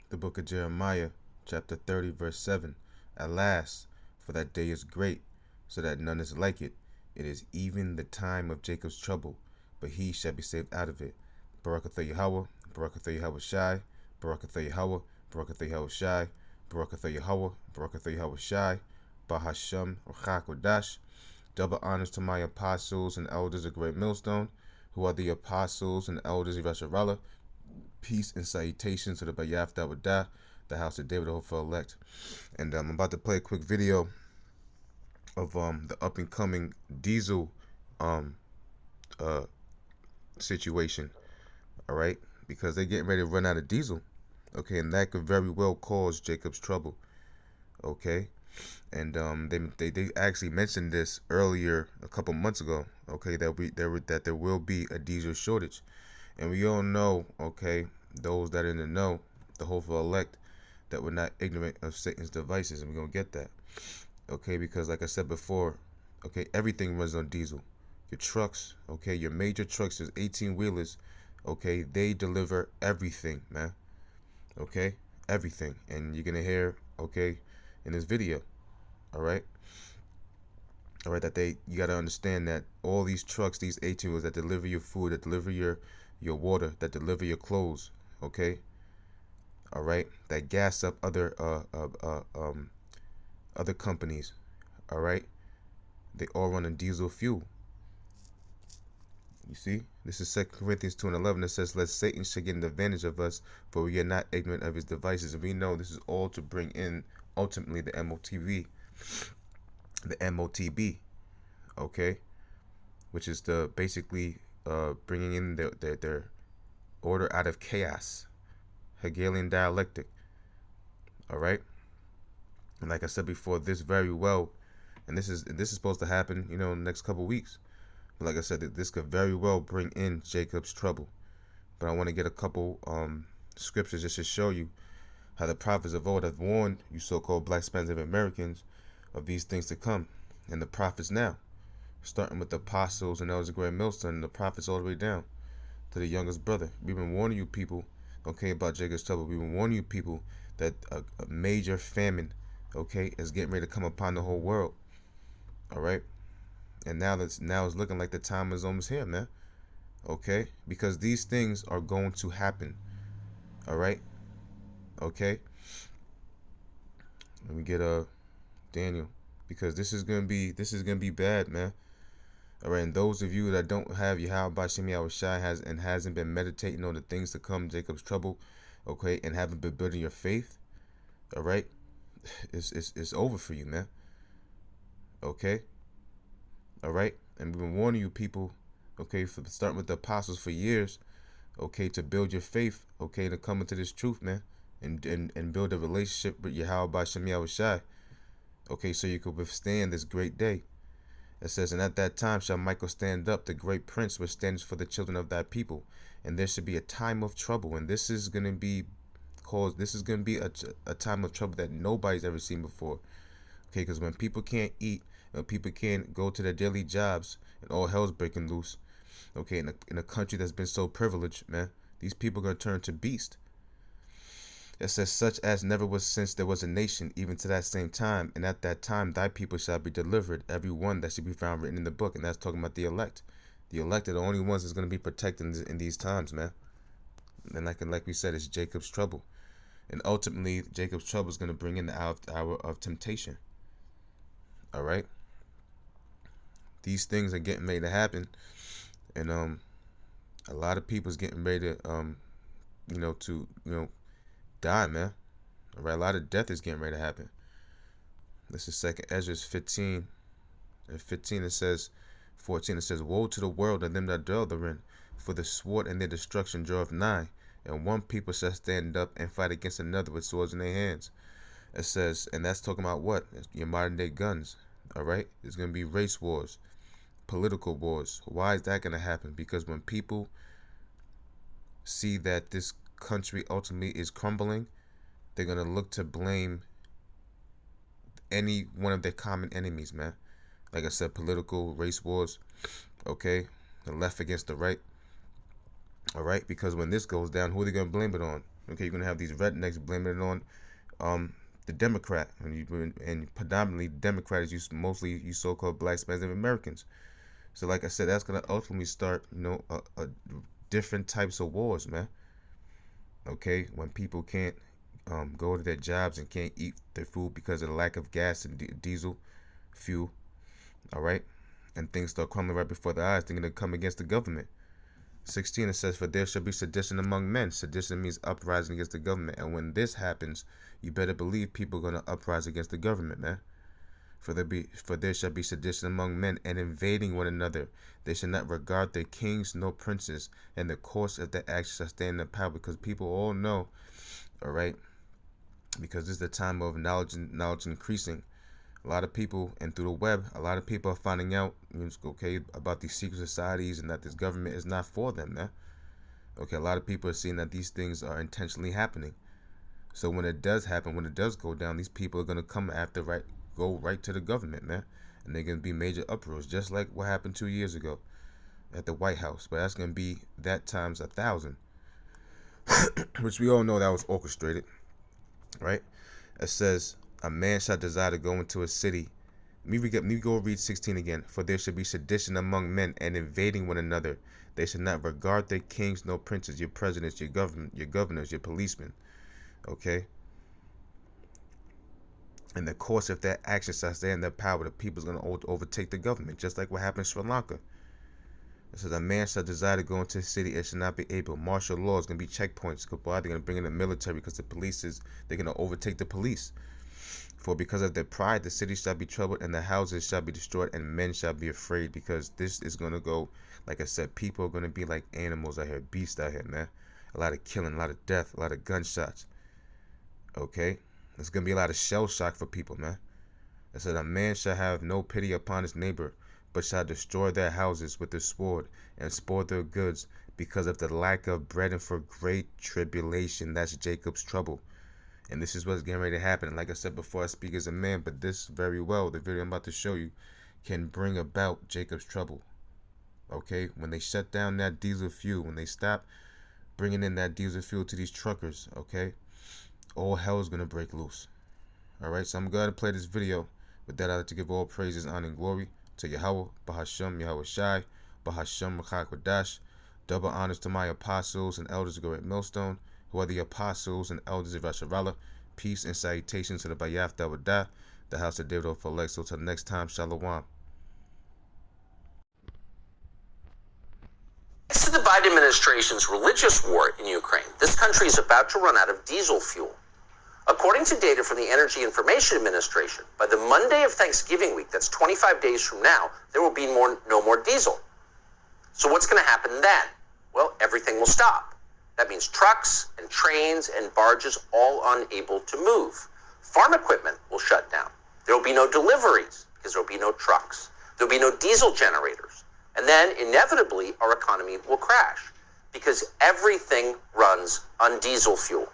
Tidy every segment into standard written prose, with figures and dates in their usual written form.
The book of Jeremiah, chapter 30, verse 7. At last, for that day is great, so that none is like it. It is even the time of Jacob's trouble, but he shall be saved out of it. Barakatha Yahweh, Barakatha Yahweh Shai, Barakatha Yahweh, Barakatha Yahweh Shai, Barakatha Yahweh, Barakatha Yahweh Shai, Bahasham Rachakodash. Double honors to my apostles and elders of Great Millstone, who are the apostles and elders of Yasharallah. Peace and salutations to the Bayaf Dawadah, the house of David, the hopeful elect. And I'm about to play a quick video of the up and coming diesel uh situation. All right, because they're getting ready to run out of diesel. Okay, and that could very well cause Jacob's trouble. Okay, and they actually mentioned this earlier a couple months ago. Okay, that there will be a diesel shortage, and we all know. Okay, those that are in the know, the hopeful elect, that we're not ignorant of Satan's devices, and we're gonna get that. Okay, because like I said before, okay, everything runs on diesel. Your trucks, okay, your major trucks, there's 18 wheelers, okay, they deliver everything, man. Okay, everything, and you're gonna hear, okay, in this video, all right, that you gotta understand that all these trucks, these 18 wheelers that deliver your food, that deliver your water, that deliver your clothes, okay, all right, that gas up other companies, all right, they all run on diesel fuel. You see, this is 2 Corinthians 2:11. It says, "Lest Satan should get an advantage of us, for we are not ignorant of his devices." And we know this is all to bring in ultimately the MOTB, okay, which is the basically bringing in their order out of chaos, Hegelian dialectic. All right, and like I said before, this very well, and this is supposed to happen, in the next couple weeks. But like I said, this could very well bring in Jacob's trouble. But I want to get a couple scriptures just to show you how the prophets of old have warned you so-called Black Spanish Americans of these things to come. And the prophets now, starting with the apostles and elders of Great Millstone, and the prophets all the way down to the youngest brother. We've been warning you people, okay, about Jacob's trouble. We've been warning you people that a major famine, okay, is getting ready to come upon the whole world. All right. And now it's looking like the time is almost here, man. Okay? Because these things are going to happen. All right? Okay? Let me get Daniel, because this is gonna be bad, man. All right, and those of you that don't have Yahweh Bashim Yahweh Shai hasn't been meditating on the things to come, Jacob's trouble, okay, and haven't been building your faith, all right, it's over for you, man. Okay? All right, and we've been warning you people, okay, for starting with the apostles for years, okay, to build your faith, okay, to come into this truth, man, and build a relationship with Yahweh Bashim Yahweh Shai, okay, so you could withstand this great day. It says, "And at that time shall Michael stand up, the great prince, which stands for the children of thy people, and there should be a time of trouble." And this is going to be a time of trouble that nobody's ever seen before, okay, because when people can't eat, people can't go to their daily jobs, and all hell's breaking loose, okay, in a country that's been so privileged, man, these people are going to turn to beast. It says, "Such as never was since there was a nation, even to that same time, and at that time thy people shall be delivered, every one that should be found written in the book." And that's talking about the elect. The elect are the only ones that's going to be protected in these times, man. And like we said, it's Jacob's trouble. And ultimately, Jacob's trouble is going to bring in the hour of temptation. All right? These things are getting ready to happen, and a lot of people's getting ready to die, man. All right, a lot of death is getting ready to happen. This is 2 Ezra 15 and 15. It says 14. It says, "Woe to the world and them that dwell therein, for the sword and their destruction draweth nigh, and one people shall stand up and fight against another with swords in their hands." It says, and that's talking about what? Your modern day guns. All right, there's gonna be race wars, political wars. Why is that going to happen? Because when people see that this country ultimately is crumbling, they're going to look to blame any one of their common enemies, man. Like I said, political race wars, the left against the right. All right, because when this goes down, who are they going to blame it on? Okay, you're gonna have these rednecks blaming it on the Democrat, and predominantly Democrats, mostly you so-called blacks, Native Americans. So like I said, that's gonna ultimately start, a different types of wars, man. Okay, when people can't go to their jobs and can't eat their food because of the lack of gas and diesel fuel. All right, and things start crumbling right before their eyes. They're gonna come against the government. 16, it says, "For there shall be sedition among men." Sedition means uprising against the government, and when this happens, you better believe people are gonna uprise against the government, man. For there shall be sedition among men, and invading one another. They shall not regard their kings nor princes, and the course of their actions shall stand in the power. Because people all know, all right, because this is the time of knowledge increasing. A lot of people, and through the web, a lot of people are finding out, okay, about these secret societies and that this government is not for them, man. Okay, a lot of people are seeing that these things are intentionally happening. So when it does happen, when it does go down, these people are gonna come after go right to the government, man, and they're gonna be major uproars, just like what happened 2 years ago at the White House. But that's gonna be that times 1,000, which we all know that was orchestrated, right? It says, "A man shall desire to go into a city." Let me go read 16 again. "For there shall be sedition among men, and invading one another. They shall not regard their kings nor princes," your presidents, your governors, your policemen. Okay? "In the course of their actions shall stand their power." The people's going to overtake the government, just like what happened in Sri Lanka. It says, "A man shall desire to go into a city and shall not be able." Martial law is going to be checkpoints. They're going to bring in the military because they're going to overtake the police. "For because of their pride, the city shall be troubled, and the houses shall be destroyed, and men shall be afraid." Because this is going to go, like I said, people are going to be like animals out here, beasts out here, man. A lot of killing, a lot of death, a lot of gunshots. Okay? There's going to be a lot of shell shock for people, man. It said, "A man shall have no pity upon his neighbor, but shall destroy their houses with the sword, and spoil their goods, because of the lack of bread and for great tribulation." That's Jacob's trouble. And this is what's getting ready to happen. And like I said before, I speak as a man, but this very well, the video I'm about to show you, can bring about Jacob's trouble. Okay? When they shut down that diesel fuel, when they stop bringing in that diesel fuel to these truckers, okay, all hell is going to break loose. All right? So I'm going to play this video. With that, I'd like to give all praises, honor, and glory to Yahweh, Bahashem, Yahweh Shai, Bahashem, Machak Wadash. Double honors to my apostles and elders of Great Millstone, who are the apostles and elders of Yasharallah. Peace and salutations to the Bayaf Dawadah, the house of David Ophalek. So till next time, Shalom. Thanks to the Biden administration's religious war in Ukraine, this country is about to run out of diesel fuel. According to data from the Energy Information Administration, by the Monday of Thanksgiving week, that's 25 days from now, there will be no more diesel. So what's going to happen then? Well, everything will stop. That means trucks and trains and barges all unable to move. Farm equipment will shut down. There will be no deliveries because there will be no trucks. There will be no diesel generators. And then inevitably our economy will crash because everything runs on diesel fuel.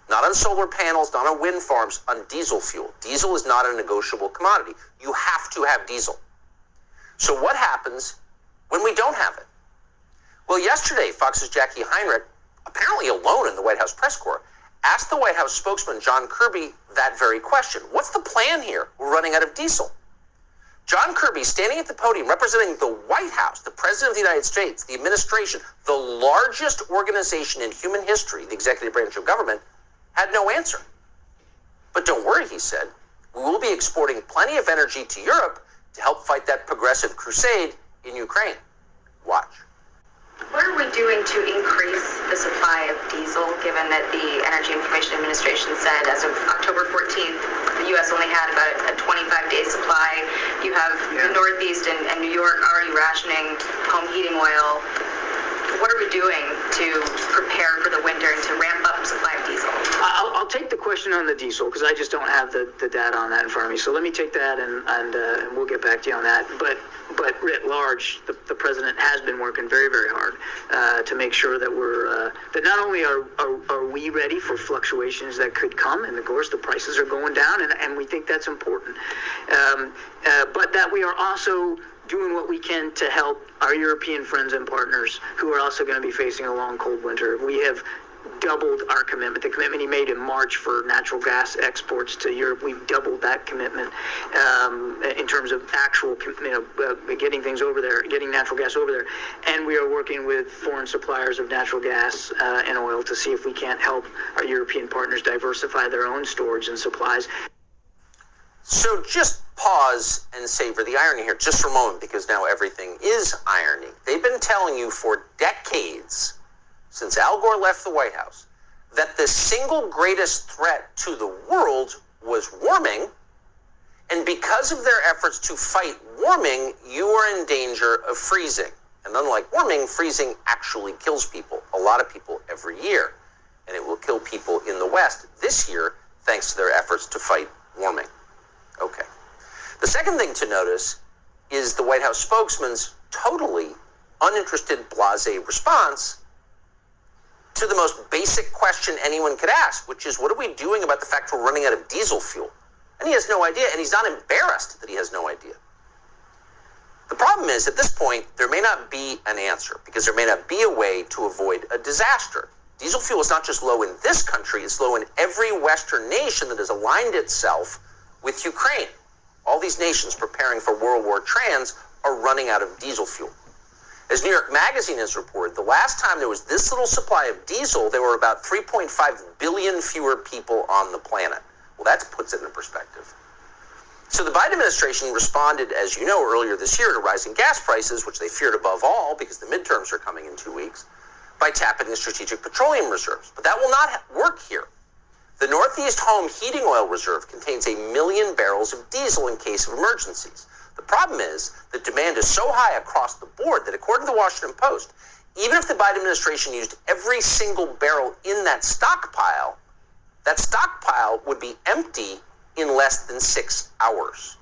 Not on solar panels, not on wind farms, on diesel fuel. Diesel is not a negotiable commodity. You have to have diesel. So what happens when we don't have it? Well, yesterday, Fox's Jackie Heinrich, apparently alone in the White House press corps, asked the White House spokesman, John Kirby, that very question. What's the plan here? We're running out of diesel. John Kirby, standing at the podium, representing the White House, the President of the United States, the administration, the largest organization in human history, the executive branch of government, had no answer. But don't worry, he said, we will be exporting plenty of energy to Europe to help fight that progressive crusade in Ukraine. Watch. What are we doing to increase the supply of diesel, given that the Energy Information Administration said as of October 14th, the U.S. only had about a 25-day supply. You have the Northeast and New York already rationing home heating oil. What are we doing to prepare for the winter and to ramp up supply of diesel? I'll take the question on the diesel because I just don't have the data on that in front of me. So let me take that and we'll get back to you on that. But writ large, the president has been working very, very hard to make sure that we're that not only are we ready for fluctuations that could come, and of course the prices are going down, and we think that's important, but that we are also doing what we can to help our European friends and partners who are also going to be facing a long, cold winter. We have doubled our commitment. The commitment he made in March for natural gas exports to Europe, we've doubled that commitment in terms of actual, getting things over there, getting natural gas over there. And we are working with foreign suppliers of natural gas and oil to see if we can't help our European partners diversify their own storage and supplies. So just pause and savor the irony here just for a moment, because now everything is irony. They've been telling you for decades, since Al Gore left the White House, that the single greatest threat to the world was warming, and because of their efforts to fight warming, you are in danger of freezing. And unlike warming, freezing actually kills people, a lot of people every year, and it will kill people in the West this year thanks to their efforts to fight warming. Okay. The second thing to notice is the White House spokesman's totally uninterested, blasé response to the most basic question anyone could ask, which is, what are we doing about the fact we're running out of diesel fuel? And he has no idea, and he's not embarrassed that he has no idea. The problem is, at this point, there may not be an answer, because there may not be a way to avoid a disaster. Diesel fuel is not just low in this country, it's low in every Western nation that has aligned itself with Ukraine. All these nations preparing for World War Trans are running out of diesel fuel. As New York Magazine has reported, the last time there was this little supply of diesel, there were about 3.5 billion fewer people on the planet. Well, that puts it in perspective. So the Biden administration responded, as you know, earlier this year to rising gas prices, which they feared above all because the midterms are coming in 2 weeks, by tapping the strategic petroleum reserves. But that will not work here. The Northeast Home Heating Oil Reserve contains 1 million barrels of diesel in case of emergencies. The problem is that demand is so high across the board that, according to the Washington Post, even if the Biden administration used every single barrel in that stockpile would be empty in less than 6 hours.